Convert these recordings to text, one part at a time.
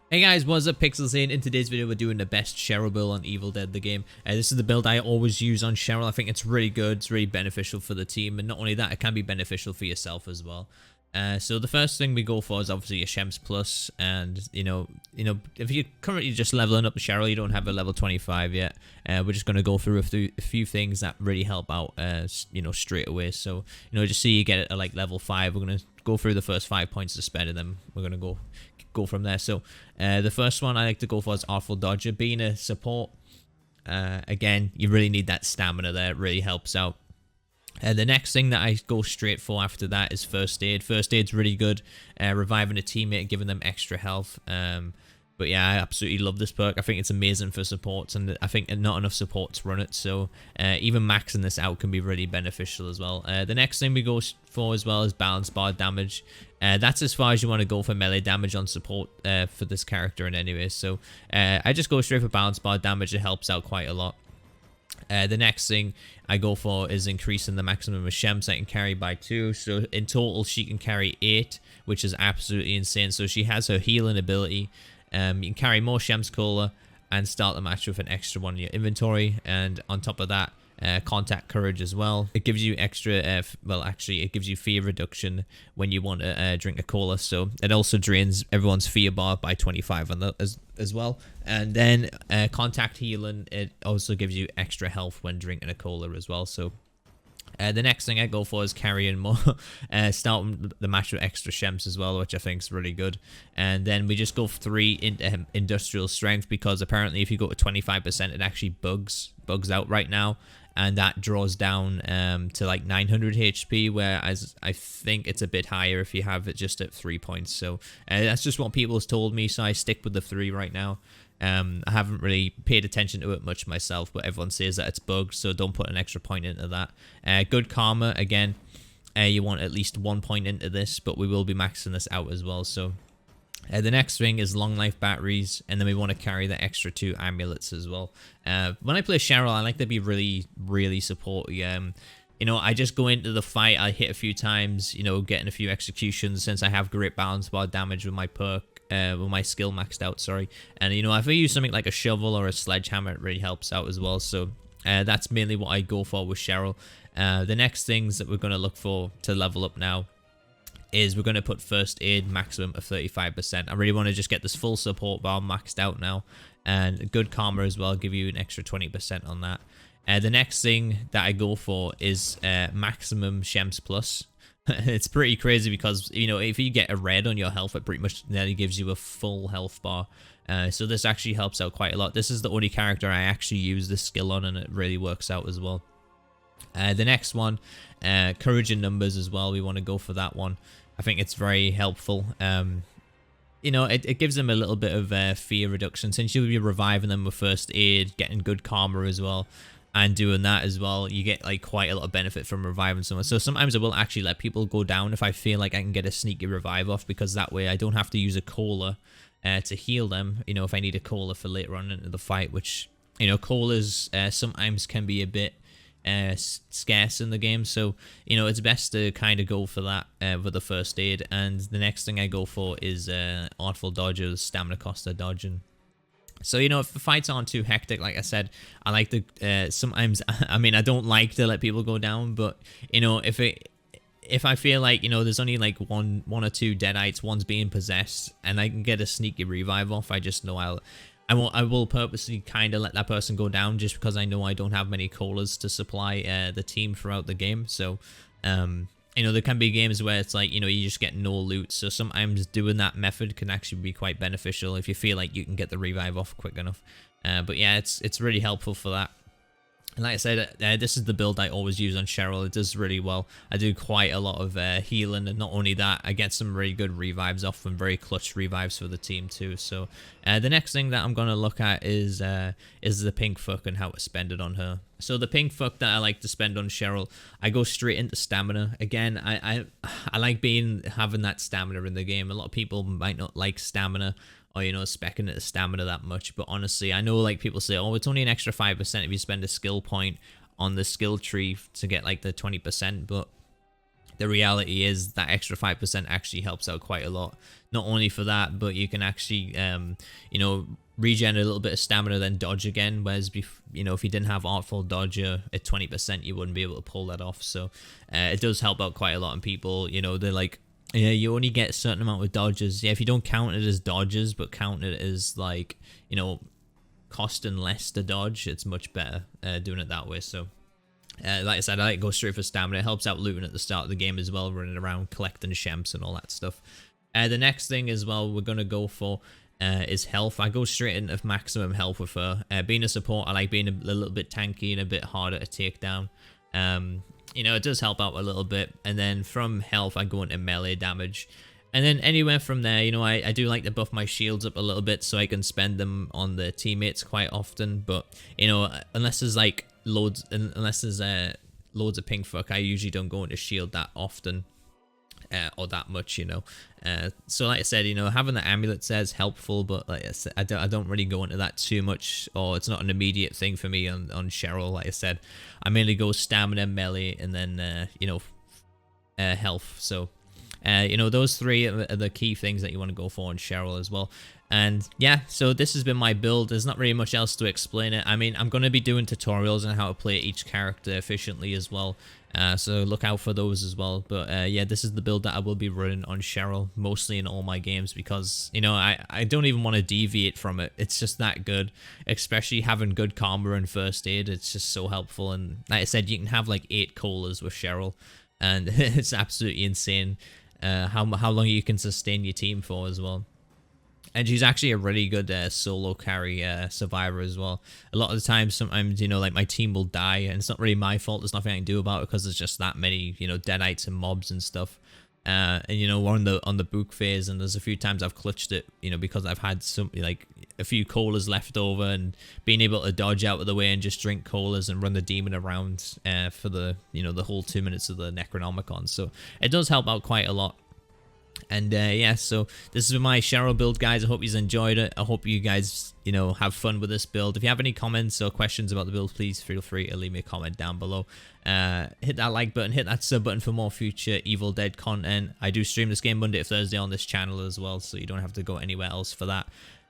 Hey guys, what's up? Pixels here. In today's video, we're doing the best Cheryl build on Evil Dead the game. This is the build I always use on Cheryl. I think it's really good. It's really beneficial for the team, and not only that, it can be beneficial for yourself as well. So the first thing we go for is obviously a Shems Plus, and you know, if you're currently just leveling up Cheryl, you don't have a level 25 yet. We're just gonna go through a few things that really help out, straight away. So just so you get it at like level 5, we're gonna go through the first 5 points to spend, and then we're gonna go from there. So the first one I like to go for is Artful Dodger. Being a support, again, you really need that stamina there. It really helps out. The next thing that I go straight for after that is First Aid. First Aid's really good, reviving a teammate, giving them extra health. But yeah, I absolutely love this perk. I think it's amazing for supports, and I think not enough supports run it, so even maxing this out can be really beneficial as well. The next thing we go for as well is Balance Bar damage. That's as far as you want to go for melee damage on support for this character in any way, so I just go straight for Balance Bar damage. It helps out quite a lot. The next thing I go for is increasing the maximum of Shems I can carry by 2. So in total, she can carry 8, which is absolutely insane. So she has her healing ability. You can carry more Shems Cola and start the match with an extra one in your inventory. And on top of that, Contact Courage as well. It gives you extra, well, actually, it gives you fear reduction when you want to drink a cola. So it also drains everyone's fear bar by 25 on that as well. And then Contact Healing, it also gives you extra health when drinking a cola as well. So the next thing I go for is carrying more, starting the match with extra Shems as well, which I think is really good. And then we just go 3 into Industrial Strength, because apparently if you go to 25%, it actually bugs out right now. And that draws down to like 900 HP, whereas I think it's a bit higher if you have it just at 3 points. So that's just what people have told me, so I stick with the 3 right now. I haven't really paid attention to it much myself, but everyone says that it's bugged, so don't put an extra point into that. Good Karma, again, you want at least 1 point into this, but we will be maxing this out as well. So the next thing is Long Life Batteries, and then we want to carry the extra 2 amulets as well. When I play Cheryl, I like to be really supporty. I just go into the fight, I hit a few times, getting a few executions, since I have great balance bar damage with my perk. With my skill maxed out, sorry. And if I use something like a shovel or a sledgehammer, it really helps out as well. So that's mainly what I go for with Cheryl. The next things that we're going to look for to level up now is we're going to put First Aid maximum of 35%. I really want to just get this full support bar maxed out now. And Good Karma as well, give you an extra 20% on that. The next thing that I go for is maximum Shems Plus. It's pretty crazy because, if you get a red on your health, it pretty much nearly gives you a full health bar. So this actually helps out quite a lot. This is the only character I actually use this skill on, and it really works out as well. The next one, Courage in Numbers as well. We want to go for that one. I think it's very helpful. It gives them a little bit of fear reduction, since you'll be reviving them with First Aid, getting Good Karma as well. And doing that as well, you get like quite a lot of benefit from reviving someone. So sometimes I will actually let people go down if I feel like I can get a sneaky revive off, because that way I don't have to use a cola to heal them. If I need a cola for later on into the fight, which colas sometimes can be a bit scarce in the game. So it's best to kind of go for that with the First Aid. And the next thing I go for is Artful Dodger, Stamina Costa dodging. So, if the fights aren't too hectic, like I said, I like to, sometimes, I don't like to let people go down, but, if I feel like, there's only like one or 2 deadites, one's being possessed, and I can get a sneaky revive off, I just know I will purposely kind of let that person go down, just because I know I don't have many colas to supply the team throughout the game. So, there can be games where it's like, you just get no loot. So sometimes doing that method can actually be quite beneficial if you feel like you can get the revive off quick enough. But yeah, it's really helpful for that. And like I said, this is the build I always use on Cheryl. It does really well. I do quite a lot of healing, and not only that, I get some really good revives off, and very clutch revives for the team too. So the next thing that I'm going to look at is the pink fuck and how to spend it on her. So the pink fuck that I like to spend on Cheryl, I go straight into stamina. Again, I like having that stamina in the game. A lot of people might not like stamina, or speccing at stamina that much, but honestly, I know like people say, oh, it's only an extra 5% if you spend a skill point on the skill tree to get like the 20%, but the reality is that extra 5% actually helps out quite a lot. Not only for that, but you can actually, you know, regen a little bit of stamina, then dodge again. Whereas, you know, if you didn't have Artful Dodger at 20%, you wouldn't be able to pull that off. So it does help out quite a lot. And people, you know, they're like, yeah, you only get a certain amount of dodges. Yeah, if you don't count it as dodges, but count it as like, you know, costing less to dodge, it's much better doing it that way. So like I said, I like to go straight for stamina. It helps out looting at the start of the game as well, running around collecting shemps and all that stuff. The next thing as well we're going to go for is health. I go straight into maximum health with her. Being a support, I like being a little bit tanky and a bit harder to take down. You know, it does help out a little bit. And then from health, I go into melee damage. And then anywhere from there, you know, I do like to buff my shields up a little bit so I can spend them on the teammates quite often. But, you know, unless there's like loads of pink fuck, I usually don't go into shield that often. Or that much, you know. So like I said, you know, having the amulet says helpful, but like I said, I don't really go into that too much, or it's not an immediate thing for me on Cheryl. Like I said, I mainly go stamina, melee, and then you know, health. So you know, those three are the key things that you want to go for on Cheryl as well. And yeah, so this has been my build. There's not really much else to explain it. I mean, I'm going to be doing tutorials on how to play each character efficiently as well. So look out for those as well. But yeah, this is the build that I will be running on Cheryl, mostly in all my games, because, you know, I don't even want to deviate from it. It's just that good, especially having good karma and first aid. It's just so helpful. And like I said, you can have like 8 colas with Cheryl, and it's absolutely insane how long you can sustain your team for as well. And she's actually a really good solo carry survivor as well. A lot of the time, sometimes, you know, like my team will die, and it's not really my fault. There's nothing I can do about it because there's just that many, you know, deadites and mobs and stuff. And you know, we're on the book phase, and there's a few times I've clutched it, you know, because I've had some like a few colas left over, and being able to dodge out of the way and just drink colas and run the demon around for the, you know, the whole 2 minutes of the Necronomicon. So it does help out quite a lot. And yeah, so this is my Cheryl build, guys. I hope you enjoyed it. I hope you guys, you know, have fun with this build. If you have any comments or questions about the build, please feel free to leave me a comment down below. Hit that like button, hit that sub button for more future Evil Dead content. I do stream this game Monday to Thursday on this channel as well, so you don't have to go anywhere else for that.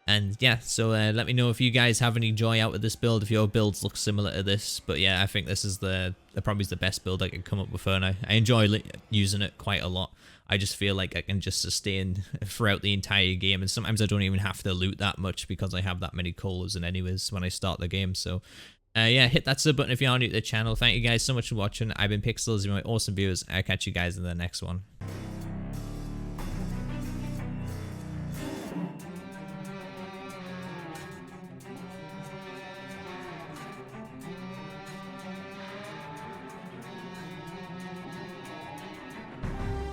And yeah, so let me know if you guys have any joy out of this build, if your builds look similar to this. But yeah, I think this is probably the best build I could come up with her, and I enjoy using it quite a lot. I just feel like I can just sustain throughout the entire game, and sometimes I don't even have to loot that much because I have that many colas and anyways when I start the game. So yeah, hit that sub button if you are new to the channel. Thank you guys so much for watching. I've been Pixels, you're my awesome viewers. I'll catch you guys in the next one.